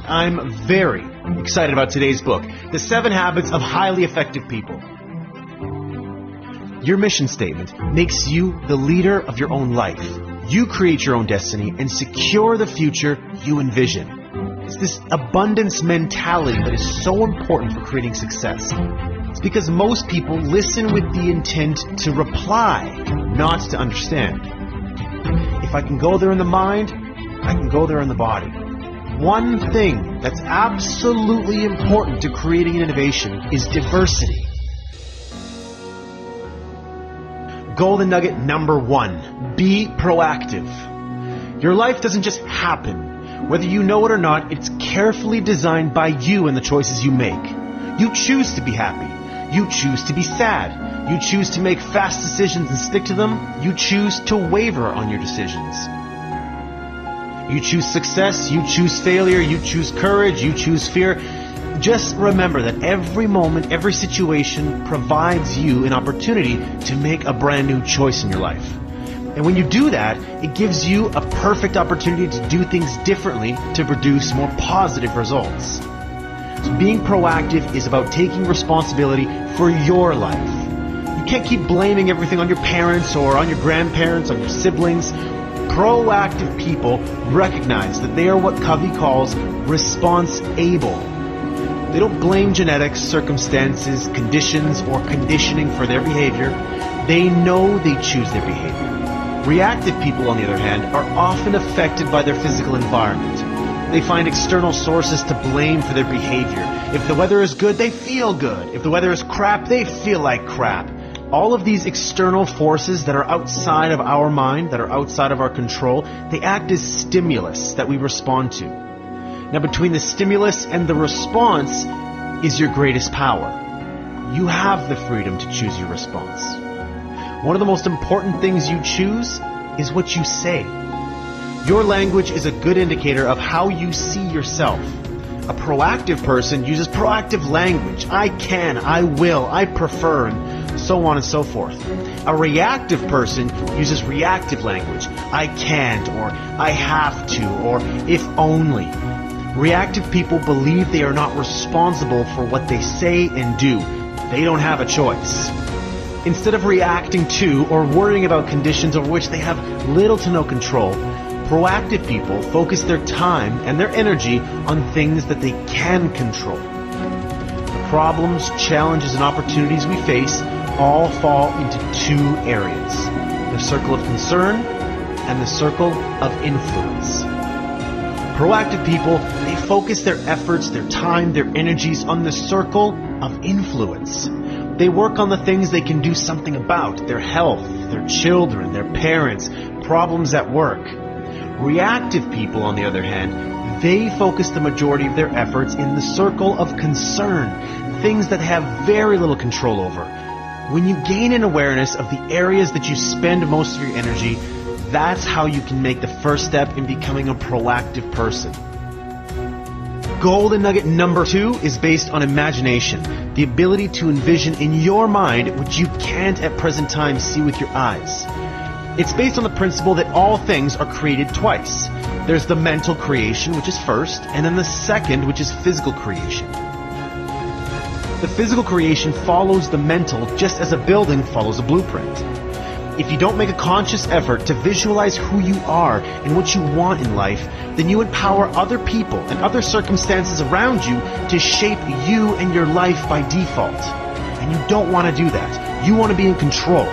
I'm very excited about today's book, The 7 Habits of Highly Effective People. Your mission statement makes you the leader of your own life. You create your own destiny and secure the future you envision. It's this abundance mentality that is so important for creating success. It's because most people listen with the intent to reply, not to understand. If I can go there in the mind, I can go there in the body. One thing that's absolutely important to creating an innovation is diversity. Golden nugget number 1, be proactive. Your life doesn't just happen. Whether you know it or not, it's carefully designed by you and the choices you make. You choose to be happy. You choose to be sad. You choose to make fast decisions and stick to them. You choose to waver on your decisions. You choose success. You choose failure. You choose courage. You choose fear. Just remember that every moment, every situation provides you an opportunity to make a brand new choice in your life. And when you do that, it gives you a perfect opportunity to do things differently to produce more positive results. So being proactive is about taking responsibility for your life. You can't keep blaming everything on your parents or on your grandparents, on your siblings. Proactive people recognize that they are what Covey calls response-able. They don't blame genetics, circumstances, conditions, or conditioning for their behavior. They know they choose their behavior. Reactive people, on the other hand, are often affected by their physical environment. They find external sources to blame for their behavior. If the weather is good, they feel good. If the weather is crap, they feel like crap. All of these external forces that are outside of our mind, that are outside of our control, they act as stimulus that we respond to. Now, between the stimulus and the response is your greatest power. You have the freedom to choose your response. One of the most important things you choose is what you say. Your language is a good indicator of how you see yourself. A proactive person uses proactive language. I can, I will, I prefer, and so on and so forth. A reactive person uses reactive language. I can't, or I have to, or if only. Reactive people believe they are not responsible for what they say and do. They don't have a choice. Instead of reacting to or worrying about conditions over which they have little to no control, proactive people focus their time and their energy on things that they can control. The problems, challenges, and opportunities we face all fall into 2 areas: the circle of concern and the circle of influence. Proactive people, they focus their efforts, their time, their energies on the circle of influence. They work on the things they can do something about: their health, their children, their parents, problems at work. Reactive people, on the other hand, they focus the majority of their efforts in the circle of concern, things that have very little control over. When you gain an awareness of the areas that you spend most of your energy, that's how you can make the first step in becoming a proactive person. Golden nugget number 2 is based on imagination, the ability to envision in your mind what you can't at present time see with your eyes. It's based on the principle that all things are created twice. There's the mental creation, which is first, and then the second, which is physical creation. The physical creation follows the mental just as a building follows a blueprint. If you don't make a conscious effort to visualize who you are and what you want in life, then you empower other people and other circumstances around you to shape you and your life by default. And you don't want to do that. You want to be in control.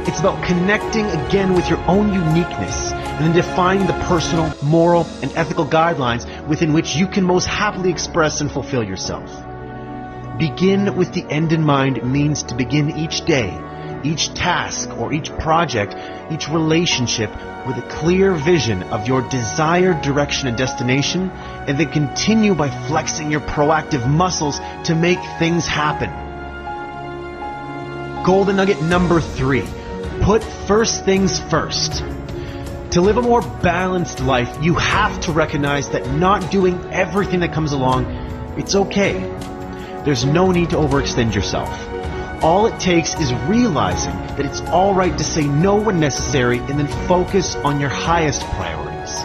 It's about connecting again with your own uniqueness and then defining the personal, moral, and ethical guidelines within which you can most happily express and fulfill yourself. Begin with the end in mind means to begin each day, each task or each project, each relationship with a clear vision of your desired direction and destination, and then continue by flexing your proactive muscles to make things happen. Golden nugget number 3. Put first things first. To live a more balanced life, you have to recognize that not doing everything that comes along, it's okay. There's no need to overextend yourself. All it takes is realizing that it's all right to say no when necessary and then focus on your highest priorities.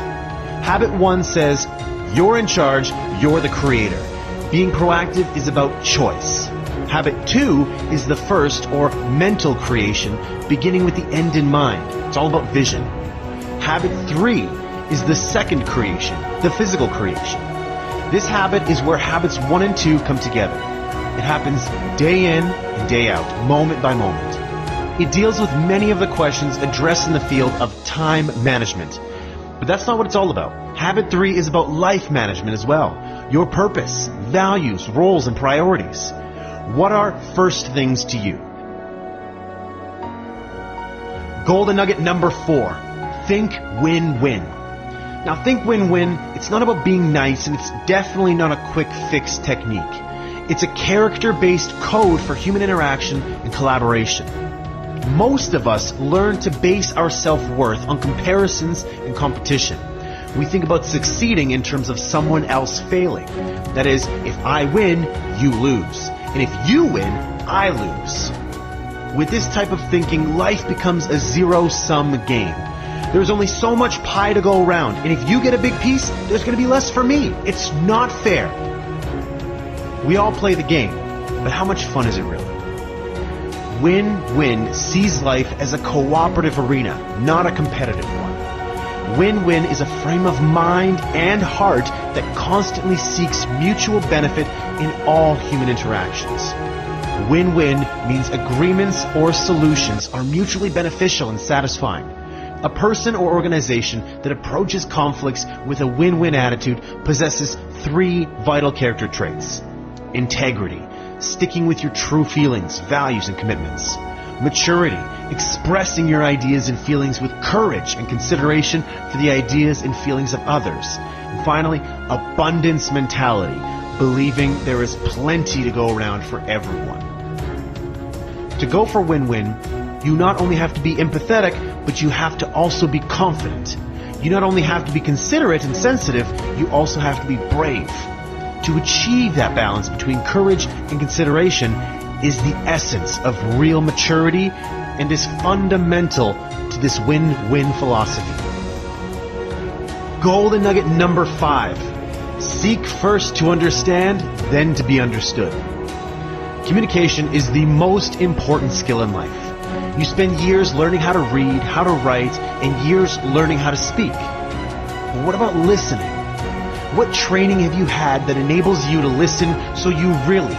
Habit 1 says, You're in charge, you're the creator. Being proactive is about choice. Habit 2 is the first, or mental creation, beginning with the end in mind. It's all about vision. Habit 3 is the second creation, the physical creation. This habit is where habits 1 and 2 come together. It happens day in and day out, moment by moment. It deals with many of the questions addressed in the field of time management. But that's not what it's all about. Habit 3 is about life management as well. Your purpose, values, roles, and priorities. What are first things to you? Golden nugget number 4. Think win-win. Now, think win-win, it's not about being nice, and it's definitely not a quick fix technique. It's a character-based code for human interaction and collaboration. Most of us learn to base our self-worth on comparisons and competition. We think about succeeding in terms of someone else failing. That is, if I win, you lose. And if you win, I lose. With this type of thinking, life becomes a zero-sum game. There's only so much pie to go around, and if you get a big piece, there's going to be less for me. It's not fair. We all play the game, but how much fun is it really? Win-win sees life as a cooperative arena, not a competitive one. Win-win is a frame of mind and heart that constantly seeks mutual benefit in all human interactions. Win-win means agreements or solutions are mutually beneficial and satisfying. A person or organization that approaches conflicts with a win-win attitude possesses 3 vital character traits. Integrity, sticking with your true feelings, values, and commitments. Maturity, expressing your ideas and feelings with courage and consideration for the ideas and feelings of others. And finally, abundance mentality, believing there is plenty to go around for everyone. To go for win-win, you not only have to be empathetic, but you have to also be confident. You not only have to be considerate and sensitive, you also have to be brave. To achieve that balance between courage and consideration is the essence of real maturity and is fundamental to this win-win philosophy. Golden nugget number 5. Seek first to understand, then to be understood. Communication is the most important skill in life. You spend years learning how to read, how to write, and years learning how to speak. But what about listening? What training have you had that enables you to listen so you really,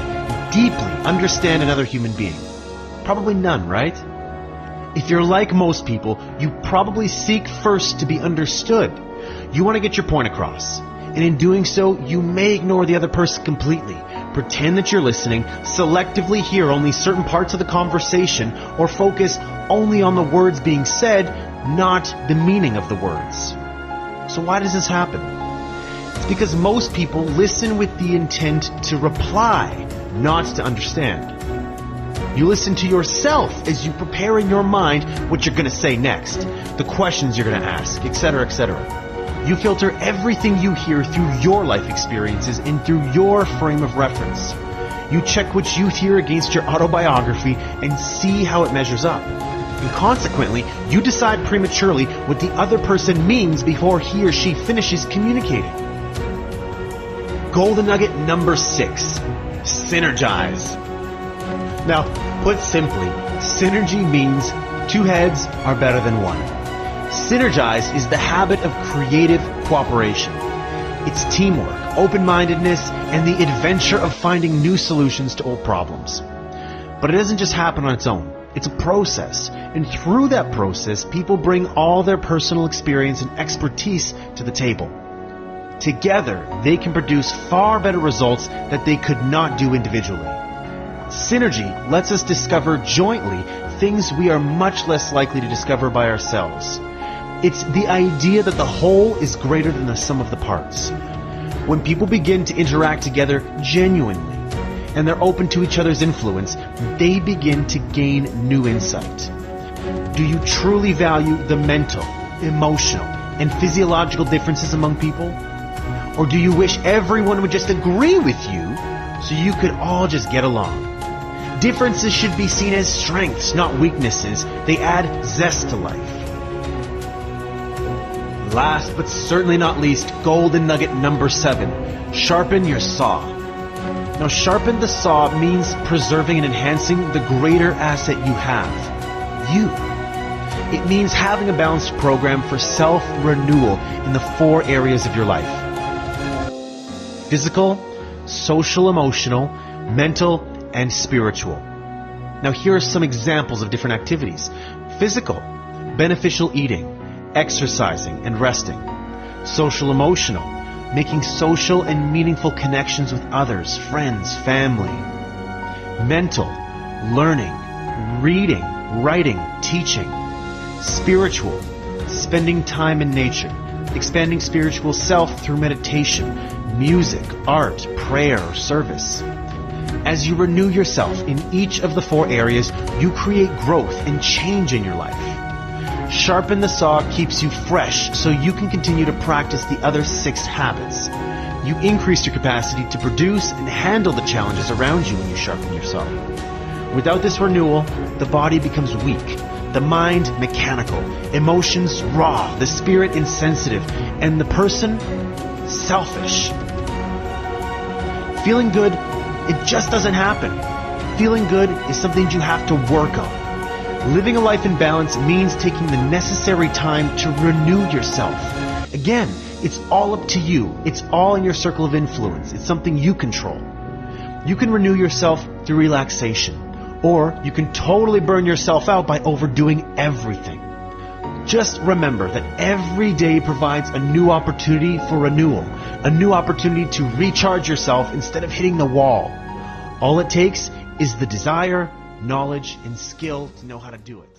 deeply understand another human being? Probably none, right? If you're like most people, you probably seek first to be understood. You want to get your point across. And in doing so, you may ignore the other person completely. Pretend that you're listening, selectively hear only certain parts of the conversation, or focus only on the words being said, not the meaning of the words. So why does this happen? It's because most people listen with the intent to reply, not to understand. You listen to yourself as you prepare in your mind what you're going to say next, the questions you're going to ask, etc., etc. You filter everything you hear through your life experiences and through your frame of reference. You check what you hear against your autobiography and see how it measures up. And consequently, you decide prematurely what the other person means before he or she finishes communicating. Golden nugget number 6. Synergize. Now, put simply, synergy means 2 heads are better than 1. Synergize is the habit of creative cooperation. It's teamwork, open-mindedness, and the adventure of finding new solutions to old problems. But it doesn't just happen on its own. It's a process. And through that process, people bring all their personal experience and expertise to the table. Together, they can produce far better results that they could not do individually. Synergy lets us discover jointly things we are much less likely to discover by ourselves. It's the idea that the whole is greater than the sum of the parts. When people begin to interact together genuinely, and they're open to each other's influence, they begin to gain new insight. Do you truly value the mental, emotional, and physiological differences among people? Or do you wish everyone would just agree with you so you could all just get along? Differences should be seen as strengths, not weaknesses. They add zest to life. Last but certainly not least, golden nugget number 7. Sharpen your saw. Now, sharpen the saw means preserving and enhancing the greater asset you have. You. It means having a balanced program for self-renewal in the 4 areas of your life. Physical, social, emotional, mental, and spiritual. Now, here are some examples of different activities. Physical, beneficial eating, exercising and resting. Social emotional, making social and meaningful connections with others, friends, family. Mental, learning, reading, writing, teaching. Spiritual, spending time in nature, expanding spiritual self through meditation, music, art, prayer, or service. As you renew yourself in each of the 4 areas, you create growth and change in your life. Sharpen the saw keeps you fresh so you can continue to practice the other 6 habits. You increase your capacity to produce and handle the challenges around you when you sharpen your saw. Without this renewal, the body becomes weak, the mind mechanical, emotions raw, the spirit insensitive, and the person selfish. Feeling good, it just doesn't happen. Feeling good is something you have to work on. Living a life in balance means taking the necessary time to renew yourself. Again, it's all up to you. It's all in your circle of influence. It's something you control. You can renew yourself through relaxation, or you can totally burn yourself out by overdoing everything. Just remember that every day provides a new opportunity for renewal, a new opportunity to recharge yourself instead of hitting the wall. All it takes is the desire, knowledge, and skill to know how to do it.